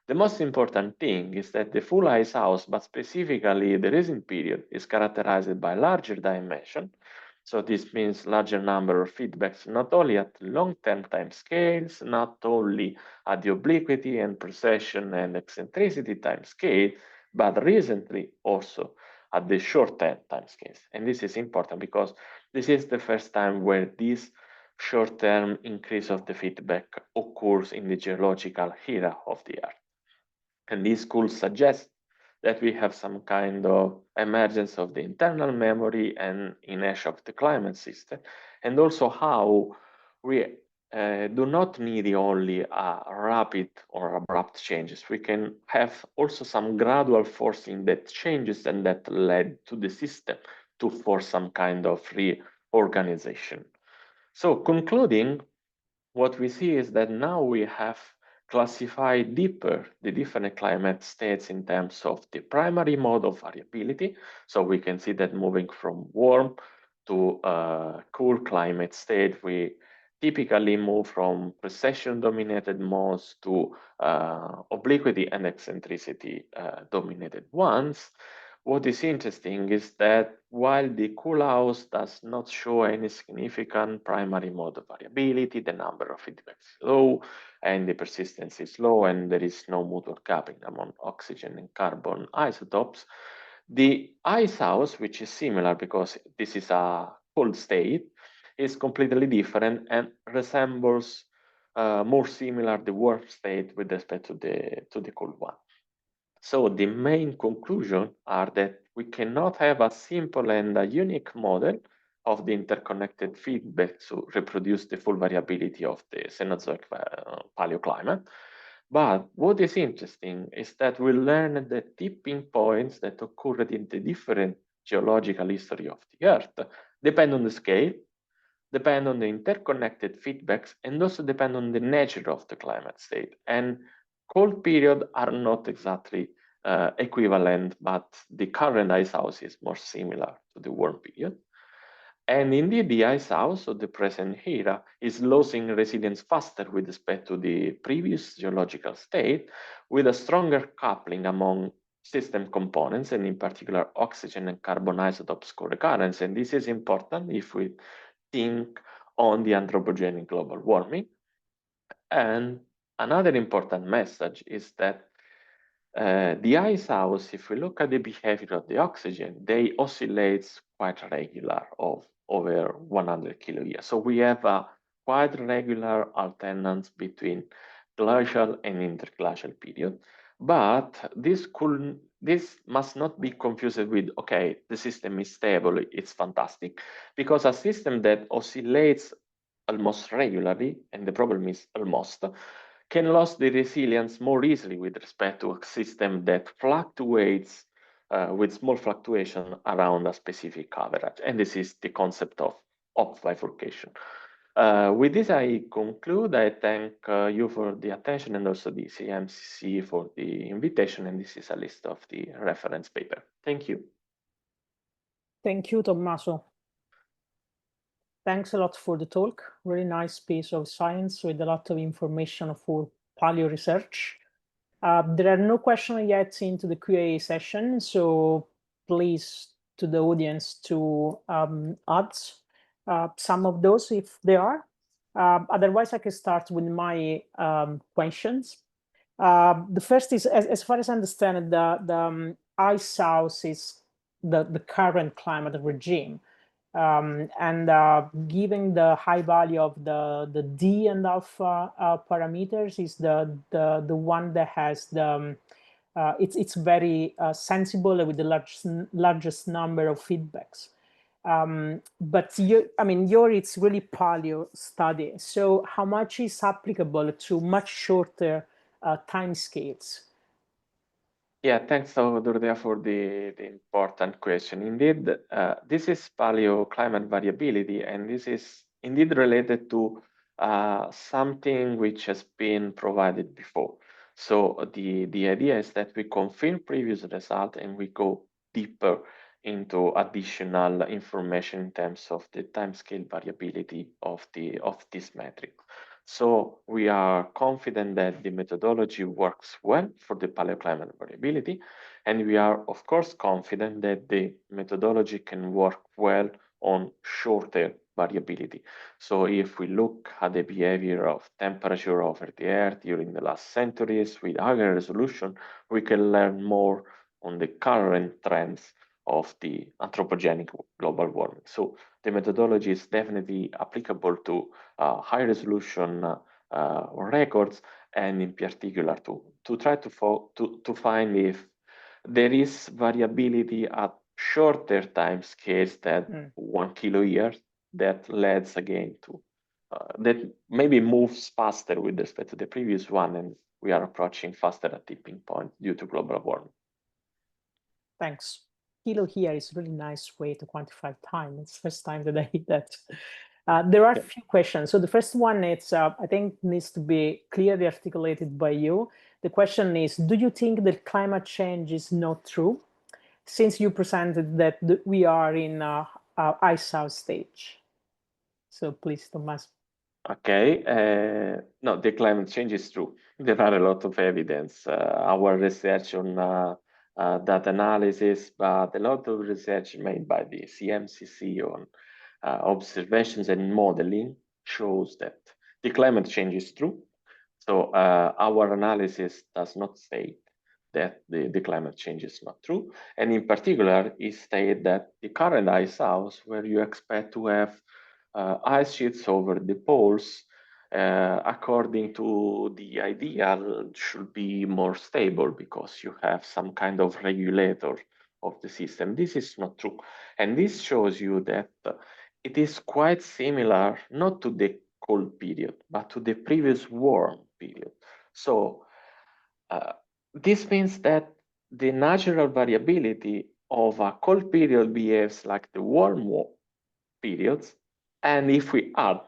the most important thing is that the full Icehouse, but specifically the recent period, is characterized by larger dimension. So this means larger number of feedbacks, not only at long-term time scales, not only at the obliquity and precession and eccentricity time scale, but recently also at the short-term time scales. And this is important because this is the first time where this short-term increase of the feedback occurs in the geological era of the Earth. And this could suggest that we have some kind of emergence of the internal memory and inertia of the climate system, and also how we do not need only rapid or abrupt changes. We can have also some gradual forcing that changes and that led to the system to force some kind of reorganization. So concluding, what we see is that now we have classified deeper the different climate states in terms of the primary mode of variability. So we can see that moving from warm to cool climate state, we typically move from precession dominated modes to obliquity and eccentricity dominated ones. what is interesting is that while the cool house does not show any significant primary mode of variability, the number of feedbacks is low and the persistence is low, and there is no mutual coupling among oxygen and carbon isotopes, the Icehouse, which is similar because this is a cold state, is completely different and resembles more similar the warm state with respect to the cold one. So the main conclusion are that we cannot have a simple and a unique model of the interconnected feedback to reproduce the full variability of the Cenozoic paleoclimate. But what is interesting is that we learn the tipping points that occurred in the different geological history of the Earth depend on the scale, depend on the interconnected feedbacks, and also depend on the nature of the climate state. And cold periods are not exactly equivalent, but the current icehouse is more similar to the warm period. And indeed, the icehouse of the present era is losing resilience faster with respect to the previous geological state, with a stronger coupling among system components, and in particular oxygen and carbon isotopes co-recurrence. And this is important if we think on the anthropogenic global warming. And another important message is that the icehouse, if we look at the behavior of the oxygen, they oscillate quite regular of over 100 kiloyears. So we have a quite regular alternance between glacial and interglacial period. But this must not be confused with, okay, the system is stable, it's fantastic, because a system that oscillates almost regularly, and the problem is almost, can lose the resilience more easily with respect to a system that fluctuates with small fluctuation around a specific average. And this is the concept of bifurcation. With this, I conclude. I thank you for the attention and also the CMCC for the invitation. And this is a list of the reference paper. Thank you. Thank you, Tommaso. Thanks a lot for the talk. Really nice piece of science with a lot of information for paleo research. There are no questions yet into the Q&A session, so please to the audience to add some of those if there are. Otherwise, I can start with my questions. The first is, as far as I understand it, the Icehouse is the current climate regime. And given the high value of the D and alpha parameters is the one that has the it's very sensible with the largest number of feedbacks. But it's really paleo study. So how much is applicable to much shorter time scales? Yeah, thanks, Dorotea, for the important question. Indeed, this is paleoclimate variability, and this is indeed related to something which has been provided before. So the idea is that we confirm previous result and we go deeper into additional information in terms of the timescale variability of this metric. So we are confident that the methodology works well for the paleoclimate variability, and we are, of course, confident that the methodology can work well on shorter variability. So if we look at the behavior of temperature over the Earth during the last centuries with higher resolution, we can learn more on the current trends of the anthropogenic global warming. So the methodology is definitely applicable to high resolution records, and in particular to try to find if there is variability at shorter time scales than 1 kiloyear that leads again to that maybe moves faster with respect to the previous one, and we are approaching faster a tipping point due to global warming. Thanks. Kilo here is a really nice way to quantify time. It's the first time that I hit that. There are a few questions. So the first one, it's I think needs to be clearly articulated by you. The question is, do you think that climate change is not true? Since you presented that we are in Icehouse stage. So please, Tommaso. Okay, no, the climate change is true. There are a lot of evidence. Our research on data analysis, but a lot of research made by the CMCC on observations and modeling shows that the climate change is true. So our analysis does not state that the climate change is not true. And in particular, it stated that the current icehouse, where you expect to have ice sheets over the poles, according to the ideal, should be more stable because you have some kind of regulator of the system. This is not true. And this shows you that it is quite similar, not to the cold period, but to the previous warm period. So this means that the natural variability of a cold period behaves like the warm periods. And if we add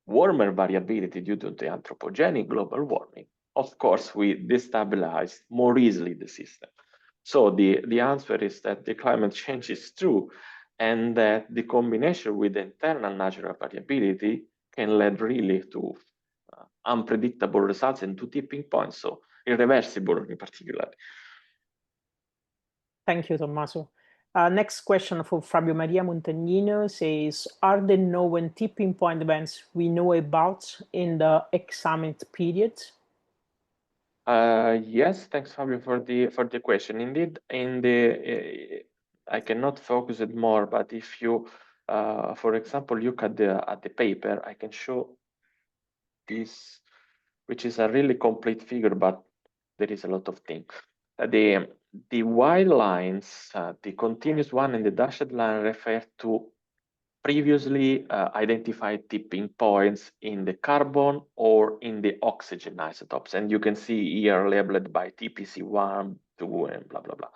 warmer variability due to the anthropogenic global warming, of course, we destabilize more easily the system. So the answer is that the climate change is true, and that the combination with the internal natural variability can lead really to unpredictable results and to tipping points, so irreversible in particular. Thank you, Tommaso. Next question from Fabio Maria Montagnino says, are there known tipping point events we know about in the examined period? Yes, thanks, Fabio, for the question. Indeed, in the I cannot focus it more, but if you, for example, look at the paper, I can show this, which is a really complete figure, but there is a lot of things. The white lines, the continuous one and the dashed line refer to previously identified tipping points in the carbon or in the oxygen isotopes. And you can see here labeled by TPC1, 2, and blah, blah, blah.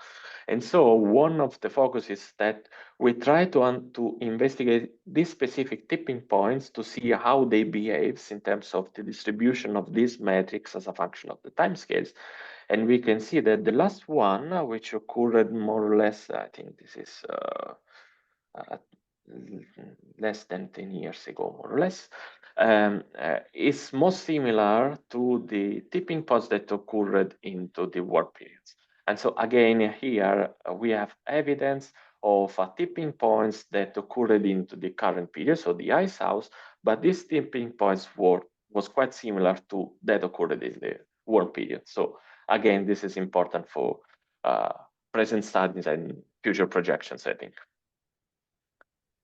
And so one of the focus is that we try to investigate these specific tipping points to see how they behave in terms of the distribution of these metrics as a function of the timescales. And we can see that the last one, which occurred more or less, I think this is less than 10 years ago, more or less, is most similar to the tipping points that occurred into the warm periods. And so again, here we have evidence of tipping points that occurred into the current period, so the icehouse, but these tipping points was quite similar to that occurred in the warm period. So again, this is important for present studies and future projections, I think.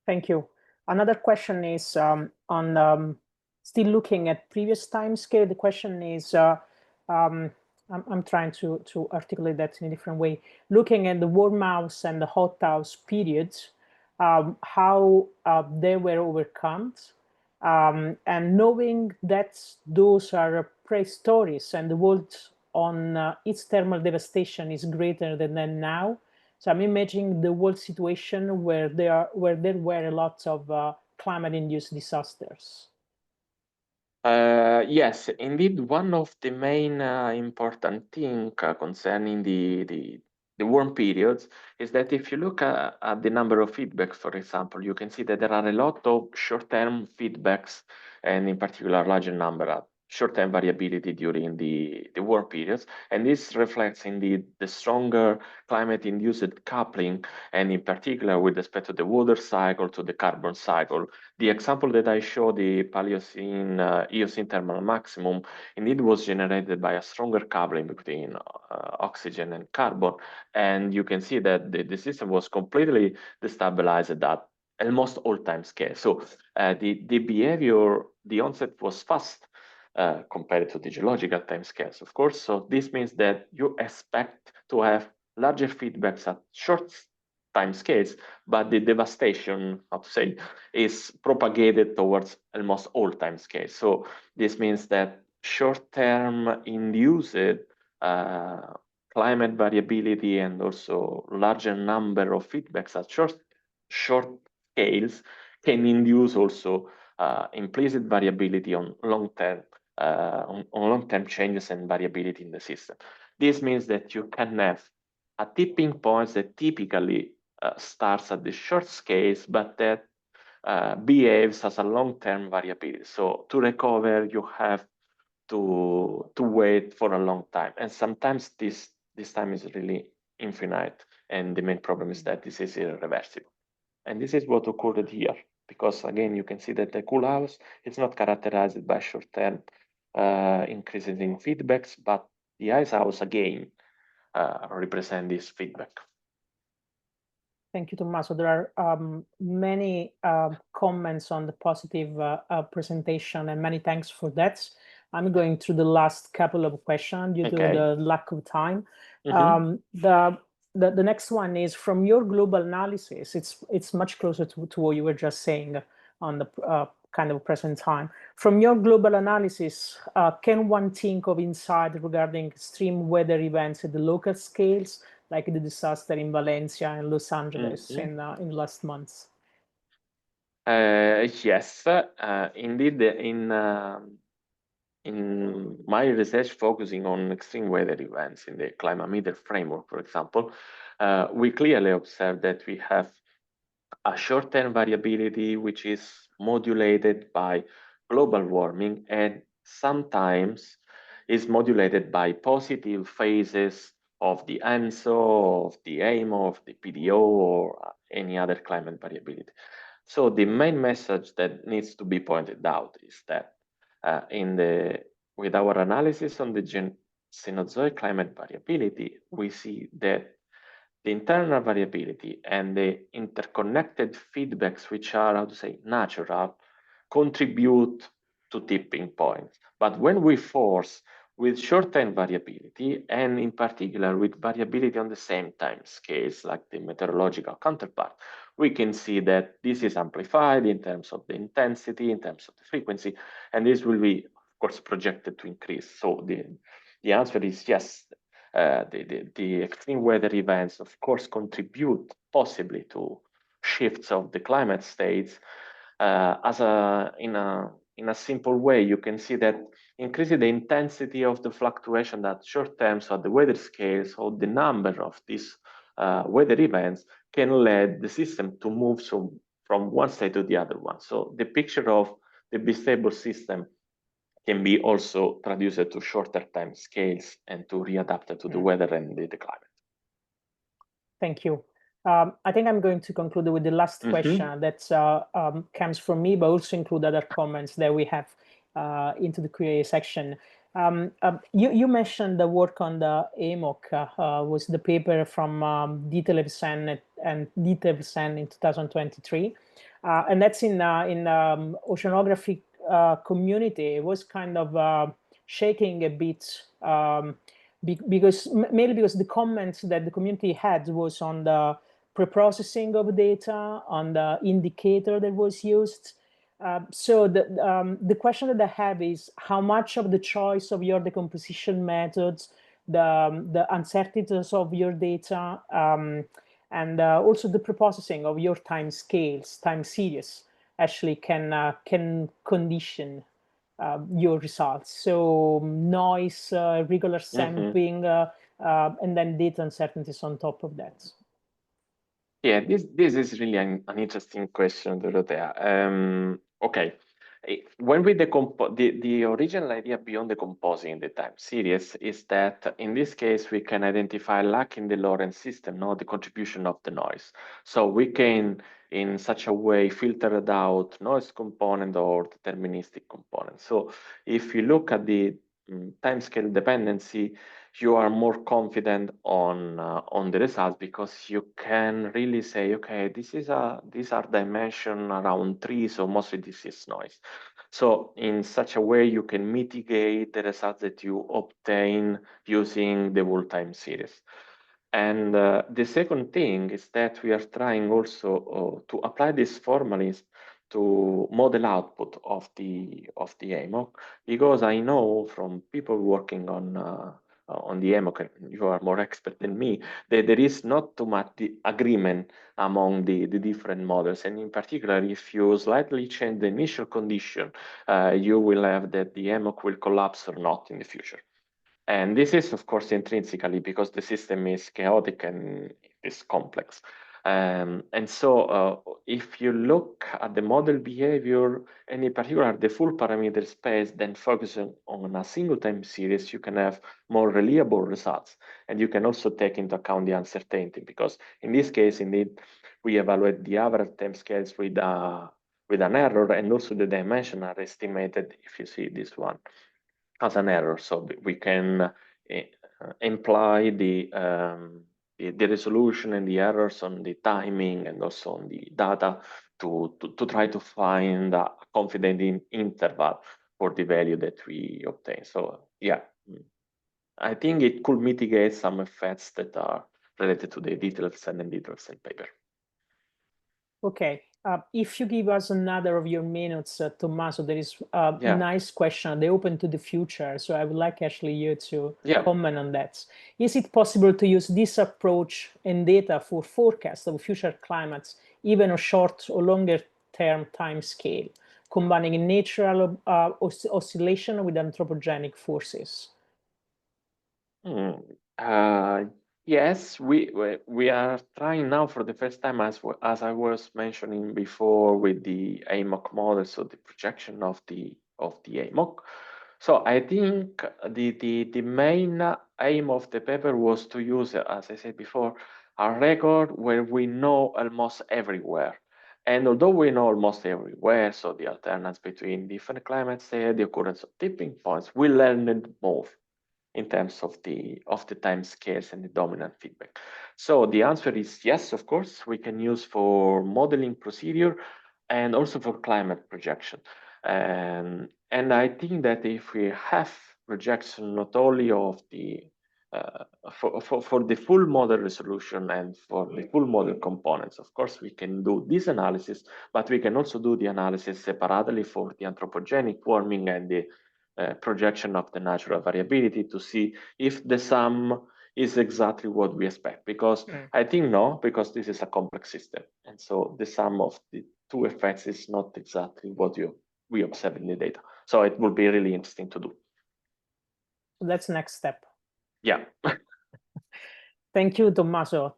Thank you. Another question is on still looking at previous timescale. The question is, I'm trying to articulate that in a different way. Looking at the Warmhouse and the Hothouse periods, how they were overcome, and knowing that those are prehistories and the world on its thermal devastation is greater than now. So I'm imagining the world situation where there were a lot of climate-induced disasters. Yes, indeed, one of the main important things concerning the warm periods is that if you look at the number of feedbacks, for example, you can see that there are a lot of short-term feedbacks, and in particular, a larger number of short-term variability during the warm periods. And this reflects indeed the stronger climate-induced coupling, and in particular with respect to the water cycle, to the carbon cycle. The example that I showed, the Paleocene Eocene thermal maximum, indeed was generated by a stronger coupling between oxygen and carbon. And you can see that the system was completely destabilized at almost all time scale. So the behavior, the onset was fast compared to the geological time scales, of course. So this means that you expect to have larger feedbacks at short time scales, but the devastation, how to say, is propagated towards almost all time scales. So this means that short-term induced climate variability and also larger number of feedbacks at short scales can induce also implicit variability on long-term changes and variability in the system. This means that you can have a tipping point that typically starts at the short scales, but that behaves as a long-term variability. So to recover, you have to wait for a long time, and sometimes this time is really infinite, and the main problem is that this is irreversible. And this is what occurred here, because again, you can see that the cool house is not characterized by short-term increases in feedbacks, but the Icehouse again represent this feedback. Thank you, Tommaso. There are many comments on the positive presentation, and many thanks for that. I'm going through the last couple of questions due to the lack of time. The next one is, from your global analysis, it's much closer to what you were just saying on the kind of present time. From your global analysis, can one think of insight regarding extreme weather events at the local scales, like the disaster in Valencia and Los Angeles in last months? Yes, indeed. In my research focusing on extreme weather events in the climameter framework, for example, we clearly observe that we have a short-term variability which is modulated by global warming, and sometimes is modulated by positive phases of the ENSO, of the AMO, of the PDO, or any other climate variability. So the main message that needs to be pointed out is that with our analysis on the Cenozoic climate variability, we see that the internal variability and the interconnected feedbacks, which are, how to say, natural, contribute to tipping points. But when we force with short-term variability, and in particular with variability on the same time scales, like the meteorological counterpart, we can see that this is amplified in terms of the intensity, in terms of the frequency, and this will be, of course, projected to increase. So the answer is yes. The extreme weather events, of course, contribute possibly to shifts of the climate states. In a simple way, you can see that increasing the intensity of the fluctuation at short term, so at the weather scales, or the number of these weather events can lead the system to move from one state to the other one. So the picture of the bistable system can be also traduced to shorter time scales and to readapt it to the weather and the climate. Thank you. I think I'm going to conclude with the last question that comes from me, but also include other comments that we have into the Q&A section. You mentioned the work on the AMOC, was the paper from Dietlevsen and Dietlevsen in 2023, and that's in oceanography community. It was kind of shaking a bit mainly because the comments that the community had was on the preprocessing of data, on the indicator that was used. So the question that I have is, how much of the choice of your decomposition methods, the uncertainties of your data, and also the preprocessing of your time scales, time series, actually can condition your results? So noise, regular sampling, and then data uncertainties on top of that. Yeah, this is really an interesting question, Dorotea. Okay, when we decompose, the original idea beyond decomposing the time series is that in this case we can identify lack in the Lorentz system, the contribution of the noise. So we can, in such a way, filter out noise component or deterministic component. So if you look at the timescale dependency, you are more confident on the results, because you can really say, okay, these are dimension around 3, so mostly this is noise. So in such a way, you can mitigate the results that you obtain using the whole time series. And the second thing is that we are trying also to apply this formalism to model output of the AMOC, because I know from people working on the AMOC, and you are more expert than me, that there is not too much agreement among the different models. And in particular, if you slightly change the initial condition, you will have that the AMOC will collapse or not in the future. And this is, of course, intrinsically because the system is chaotic and it is complex. And so if you look at the model behavior, and in particular the full parameter space, then focusing on a single time series, you can have more reliable results. And you can also take into account the uncertainty, because in this case, indeed, we evaluate the average time scales with an error, and also the dimension are estimated, if you see this one, as an error. So we can imply the resolution and the errors on the timing and also on the data to try to find a confident interval for the value that we obtain. So yeah, I think it could mitigate some effects that are related to the details and details in paper. Okay. If you give us another of your minutes, Tommaso, there is a nice question. They open to the future. So I would like actually you to comment on that. Is it possible to use this approach and data for forecast of future climates, even a short or longer term time scale, combining natural oscillation with anthropogenic forces? Yes, we are trying now for the first time, as I was mentioning before, with the AMOC model, so the projection of the AMOC. So I think the main aim of the paper was to use, as I said before, a record where we know almost everywhere. And although we know almost everywhere, so the alternance between different climates there, the occurrence of tipping points, we learned more in terms of the time scales and the dominant feedback. So the answer is yes, of course, we can use for modeling procedure and also for climate projection. And I think that if we have projection not only of the for the full model resolution and for the full model components, of course, we can do this analysis, but we can also do the analysis separately for the anthropogenic warming and the projection of the natural variability to see if the sum is exactly what we expect. Because I think no, because this is a complex system. And so the sum of the two effects is not exactly what we observe in the data. So it will be really interesting to do. So that's next step. Yeah. Thank you, Tommaso.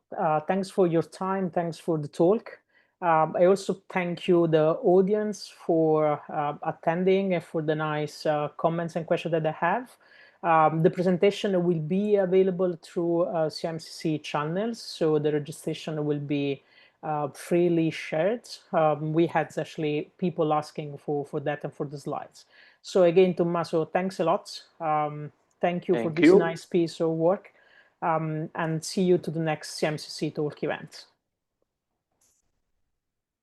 Thanks for your time. Thanks for the talk. I also thank you, the audience, for attending and for the nice comments and questions that I have. The presentation will be available through CMCC channels, so the registration will be freely shared. We had actually people asking for that and for the slides. So again, Tommaso, thanks a lot. Thank you for this nice piece of work. And see you to the next CMCC talk event.